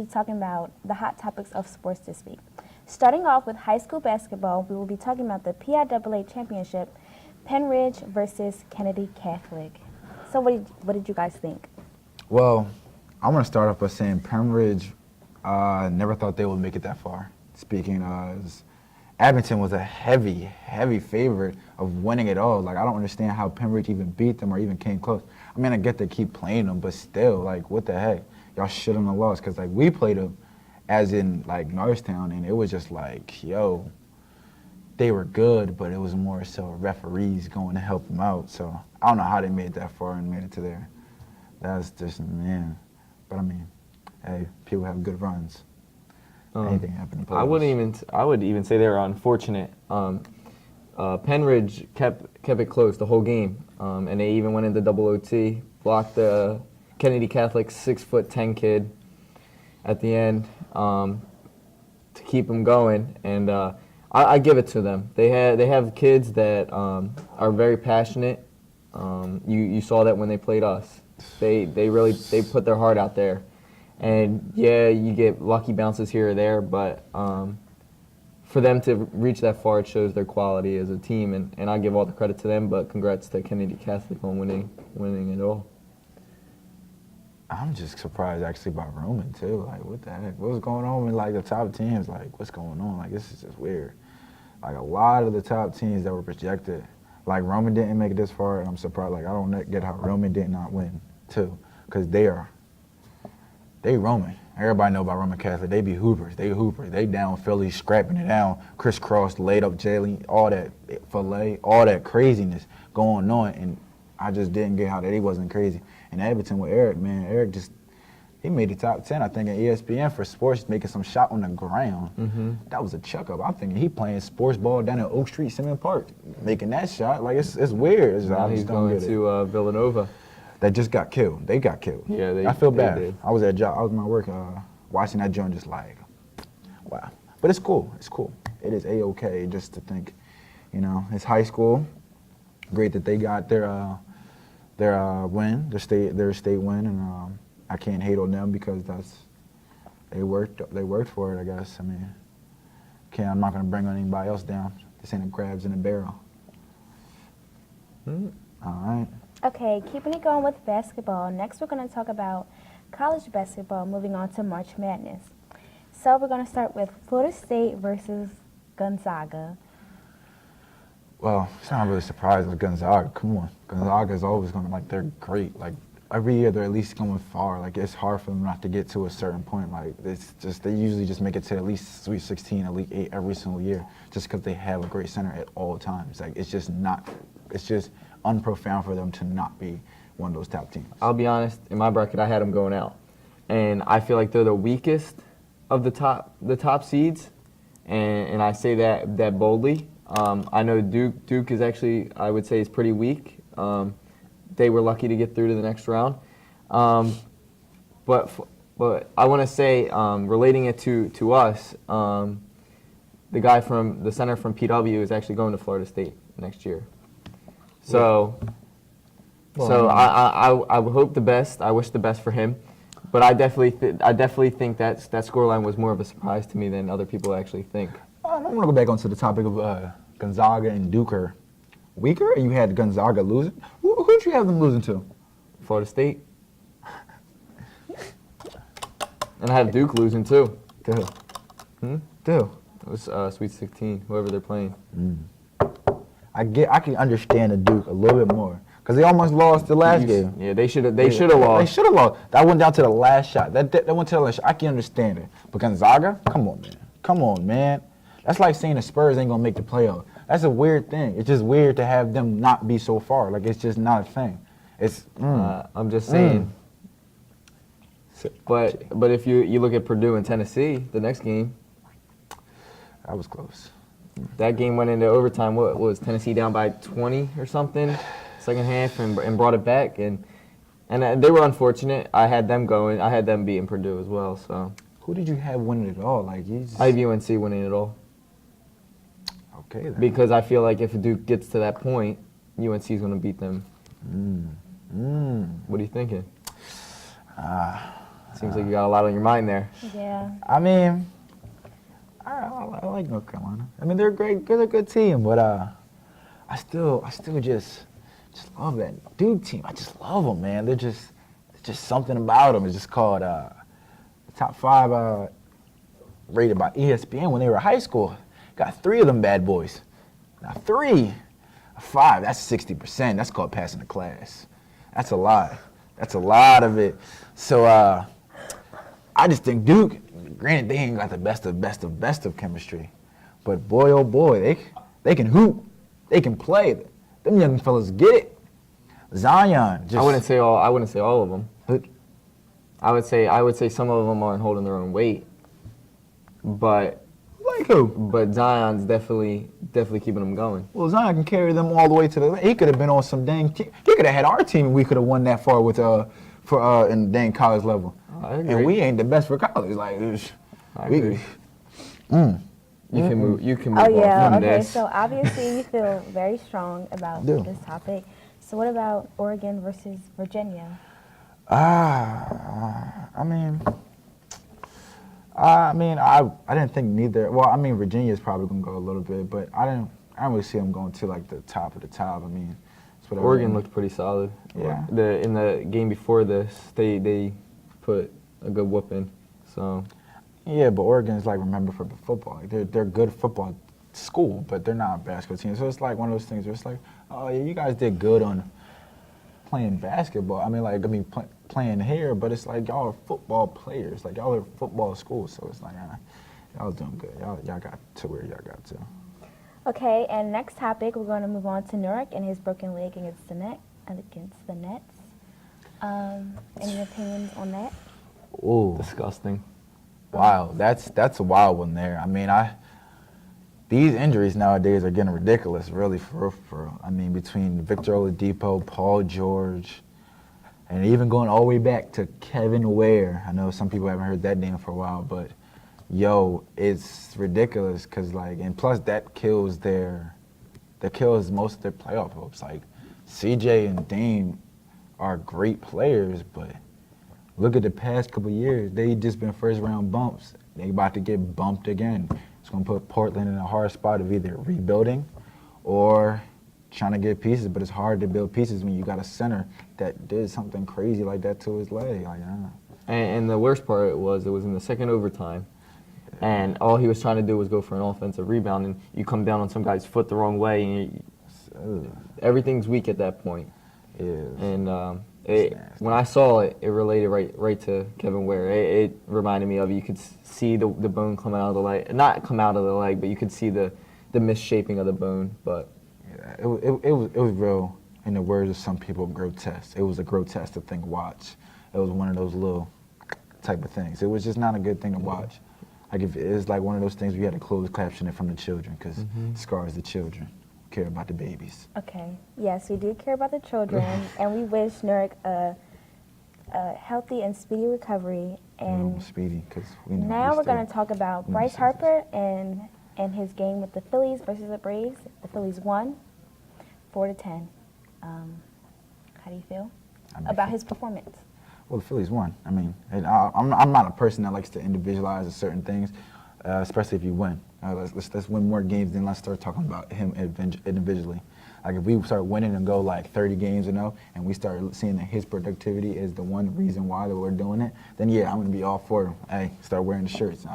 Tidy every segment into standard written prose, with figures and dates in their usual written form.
talking about the hot topics of sports this week. Starting off with high school basketball, we will be talking about the PIAA championship, Penn Ridge versus Kennedy Catholic. So what did you guys think? Well, I'm going to start off by saying Penn Ridge never thought they would make it that far. Speaking as Abington was a heavy favorite of winning it all. Like, I don't understand how Penn Ridge even beat them or even came close. I mean, I get they keep playing them, but still, like, what the heck? Y'all shouldn't have lost, because, like, we played them as in, like, Norristown, and it was just like, yo, they were good, but it was more so referees going to help them out. So I don't know how they made that far and made it to there. That's just, man. But, I mean, hey, people have good runs. Anything happen in I would even say they were unfortunate. Penn Ridge kept it close the whole game, and they even went into double OT, blocked the Kennedy Catholic 6'10" kid at the end to keep them going, and I give it to them. They have kids that are very passionate. You saw that when they played us. They put their heart out there. And yeah, you get lucky bounces here or there, but for them to reach that far, it shows their quality as a team, and I give all the credit to them, but congrats to Kennedy Catholic on winning it all. I'm just surprised actually by Roman too. Like, what the heck? What's going on with like the top teams? Like, what's going on? Like, this is just weird. Like, a lot of the top teams that were projected, like Roman didn't make it this far, and I'm surprised. Like, I don't get how Roman did not win too, because they Roman. Everybody know about Roman Catholic. They be hoopers. They down Philly, scrapping it down, crisscross, laid up Jalen, all that filet, all that craziness going on. And I just didn't get how that he wasn't crazy. And Abington with Eric, man, Eric he made the top 10, I think, at ESPN for sports, making some shot on the ground. Mm-hmm. That was a chuck up. I'm thinking he playing sports ball down at Oak Street, Simmons Park, making that shot. Like, it's weird. Now he's going to Villanova. That just got killed. They got killed. Yeah, I feel bad. Did. I was at my work watching that joint, just like, wow. But it's cool. It's cool. It is A-okay just to think, it's high school. Great that they got their win, their state win, and I can't hate on them because they worked for it, I guess. I mean, I'm not gonna bring anybody else down. This ain't a crabs in a barrel. All right. Okay, keeping it going with basketball. Next, we're going to talk about college basketball, moving on to March Madness. So we're going to start with Florida State versus Gonzaga. Well, it's not really surprising with Gonzaga. Come on. Gonzaga is always going to, they're great. Like, every year they're at least going far. Like, it's hard for them not to get to a certain point. Like, it's just, they usually just make it to at least Sweet 16, Elite 8 every single year, just because they have a great center at all times. Like, it's just unprofound for them to not be one of those top teams. I'll be honest, in my bracket I had them going out, and I feel like they're the weakest of the top seeds, and I say that boldly. I know Duke is actually, I would say, is pretty weak. They were lucky to get through to the next round, but I want to say, relating it to us, the center from PW is actually going to Florida State next year. So I hope the best. I wish the best for him, but I definitely think that scoreline was more of a surprise to me than other people actually think. I want to go back onto the topic of Gonzaga and Duke. Weaker? You had Gonzaga losing. Who did you have them losing to? Florida State. And I have Duke losing too. To who? It was Sweet 16. Whoever they're playing. I can understand the Duke a little bit more because they almost lost the last game. Yeah, they should have lost. They should have lost. That went down to the last shot. That went to the last shot. I can understand it. But Gonzaga, come on, man. That's like saying the Spurs ain't gonna make the playoff. That's a weird thing. It's just weird to have them not be so far. Like, it's just not a thing. It's. I'm just saying. But if you look at Purdue and Tennessee, the next game. That was close. That game went into overtime. What was Tennessee down by 20 or something, second half, and brought it back, and they were unfortunate. I had them going. I had them beating Purdue as well. So who did you have winning it all? Like, I have UNC winning it all. Okay. Then. Because I feel like if Duke gets to that point, UNC is going to beat them. What are you thinking? Seems like you got a lot on your mind there. Yeah. I mean, I like North Carolina. I mean, they're a good team, but I still just love that Duke team. I just love them, man. There's just something about them. It's just called the top 5 rated by ESPN when they were in high school. Got 3 of them bad boys. Now 3, 5. That's 60%. That's called passing the class. That's a lot. That's a lot of it. So I just think Duke. Granted, they ain't got the best of chemistry, but boy, oh boy, they can hoop, they can play. Them young fellas get it. Zion, just I wouldn't say all of them. but I would say some of them aren't holding their own weight, but like who? But Zion's definitely keeping them going. Well, Zion can carry them all the way to the. He could have been on some dang. He could have had our team, and we could have won that far with in the dang college level. I agree. And we ain't the best for college. Like, I agree. You can move Oh yeah. on from Okay. this. So obviously you feel very strong about do. this topic. So what about Oregon versus Virginia? I mean, I didn't think neither. Well, I mean, Virginia's probably gonna go a little bit, but I don't really see them going to like the top of the top. I mean, it's whatever. Oregon looked pretty solid. Yeah. In the game before this, they put a good whooping. So Yeah, but Oregon is like remembered for football. Like they're good football school, but they're not a basketball team. So it's like one of those things where it's like, oh yeah, you guys did good on playing basketball. Playing here, but it's like y'all are football players. Like y'all are football school, so it's like y'all doing good. Y'all got to where y'all got to. Okay, and next topic, we're going to move on to Nurk and his broken leg against the Nets. Any opinions on that? Ooh, disgusting. wow, that's a wild one there. I mean, these injuries nowadays are getting ridiculous, really, for real. I mean, between Victor Oladipo, Paul George, and even going all the way back to Kevin Ware. I know some people haven't heard that name for a while, but yo, it's ridiculous because and plus that kills most of their playoff hopes. Like CJ and Dame are great players, but look at the past couple of years. They just been first round bumps. They about to get bumped again. It's gonna put Portland in a hard spot of either rebuilding or trying to get pieces, but it's hard to build pieces when you got a center that did something crazy like that to his leg. And the worst part was it was in the second overtime, and all he was trying to do was go for an offensive rebound, and you come down on some guy's foot the wrong way, and everything's weak at that point. And when I saw it, it related right to Kevin Ware. It reminded me of, you could see the bone come out of the leg, not come out of the leg, but you could see the misshaping of the bone. But it was real, in the words of some people, grotesque. It was a grotesque thing to watch. It was one of those little type of things. It was just not a good thing to watch. Like if it's like one of those things where you had to close caption it from the children because it scars the children. Care about the babies. Okay. Yes, we do care about the children, and we wish Nurk a healthy and speedy recovery. And speedy, because we know. now we're going to talk about Bryce Harper and his game with the Phillies versus the Braves. The Phillies won 4-10. How do you feel about his performance? Well, the Phillies won. I mean, I'm not a person that likes to individualize certain things, especially if you win. Let's win more games, then let's start talking about him individually. Like if we start winning and go like 30 games and we start seeing that his productivity is the one reason why that we're doing it, then yeah, I'm gonna be all for him. Hey, start wearing the shirts.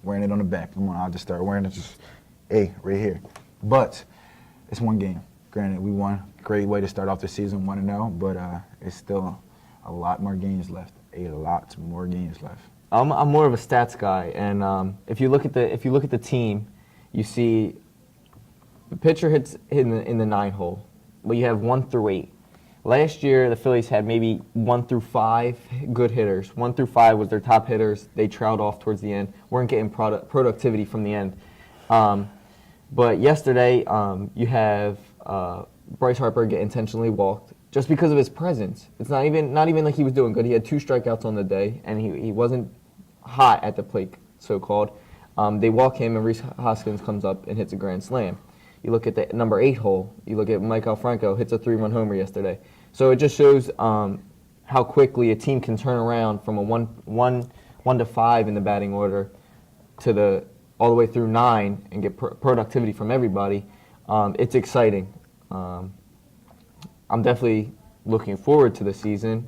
Wearing it on the back. Come on, I'll just start wearing it. Just right here. But it's one game. Granted, we won. Great way to start off the season, 1-0. But it's still a lot more games left. A lot more games left. I'm more of a stats guy, and if you look at the team, you see the pitcher hits in the 9 hole, but you have 1 through 8. Last year, the Phillies had maybe 1 through 5 good hitters. 1 through 5 was their top hitters. They trailed off towards the end. Weren't getting productivity from the end. But yesterday, you have Bryce Harper get intentionally walked just because of his presence. It's not even like he was doing good. He had 2 strikeouts on the day, and he wasn't hot at the plate, so-called. They walk him, and Rhys Hoskins comes up and hits a grand slam. You look at the number 8 hole. You look at Mike Alfranco, hits a 3-run homer yesterday. So it just shows how how quickly a team can turn around from a one to 5 in the batting order to all the way through 9 and get productivity from everybody. It's exciting. I'm definitely looking forward to the season.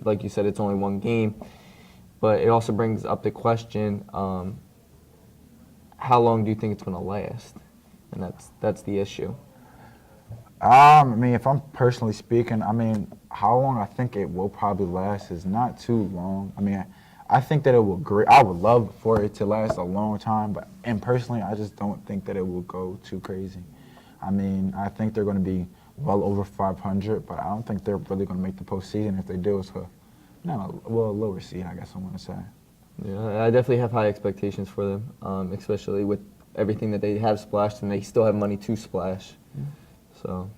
Like you said, it's only one game, but it also brings up the question: how long do you think it's going to last? And that's the issue. I mean, if I'm personally speaking, I mean, how long I think it will probably last is not too long. I mean, I think that it will great. I would love for it to last a long time, and personally, I just don't think that it will go too crazy. I mean, I think they're going to be well over 500, but I don't think they're really going to make the postseason. If they do, it's a lower seed, I guess I want to say. Yeah, I definitely have high expectations for them, especially with everything that they have splashed, and they still have money to splash. So.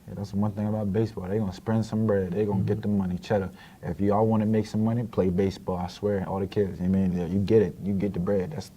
Yeah, that's one thing about baseball. They're going to spend some bread. They're going to get the money. Cheddar. If y'all want to make some money, play baseball. I swear, all the kids. I mean, yeah, you get it. You get the bread. That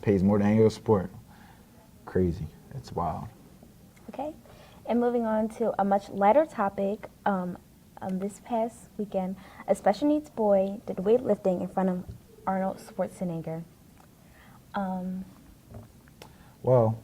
pays more than any other sport. Crazy. It's wild. Okay. And moving on to a much lighter topic, this past weekend, a special needs boy did weightlifting in front of Arnold Schwarzenegger. Well,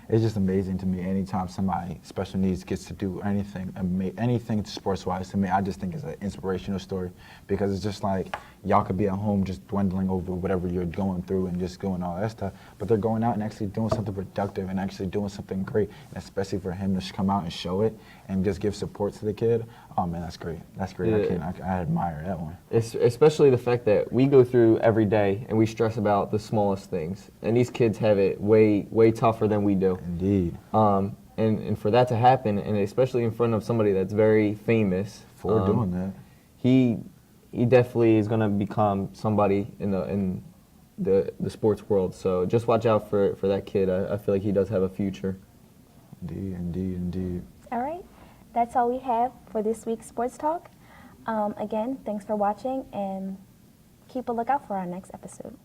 it's just amazing to me anytime somebody special needs gets to do anything sports-wise. To me, I just think it's an inspirational story, because it's just like y'all could be at home just dwindling over whatever you're going through and just doing all that stuff, but they're going out and actually doing something productive and actually doing something great, and especially for him to come out and show it and just give support to the kid. Oh man, that's great. That's great. Yeah. I admire that one. Especially the fact that we go through every day and we stress about the smallest things, and these kids have it way tougher than we do. Indeed. And for that to happen, and especially in front of somebody that's very famous, For doing that. he definitely is going to become somebody in the sports world. So just watch out for that kid. I feel like he does have a future. Indeed. All right. That's all we have for this week's Sports Talk. Again, thanks for watching, and keep a lookout for our next episode.